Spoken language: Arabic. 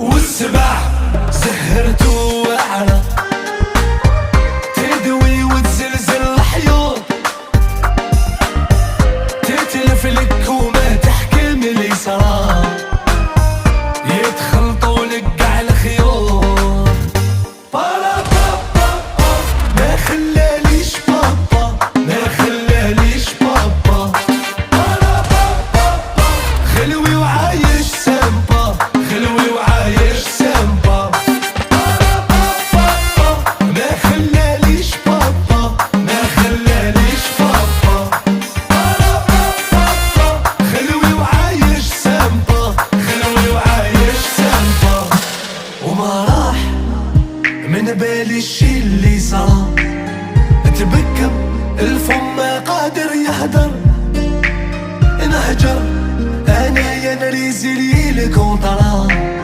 والسبع زهرته واعرة تدوي وتزلزل الحيوط، تتلف لك وما تحكم لي صرا، يتخلطوا لك قاع الخيوط. بارا بابا ما خلاليش بابا، ما خلاليش بابا. بارا بابا خلوي وعايش سامبا، خلوي وعايش سامبا. بارا بابا ما خلاليش بابا، ما خلاليش بابا. بارا بابا خلوي وعايش سامبا، خلوي وعايش سامبا. وما راح من بالي الشي اللي صار،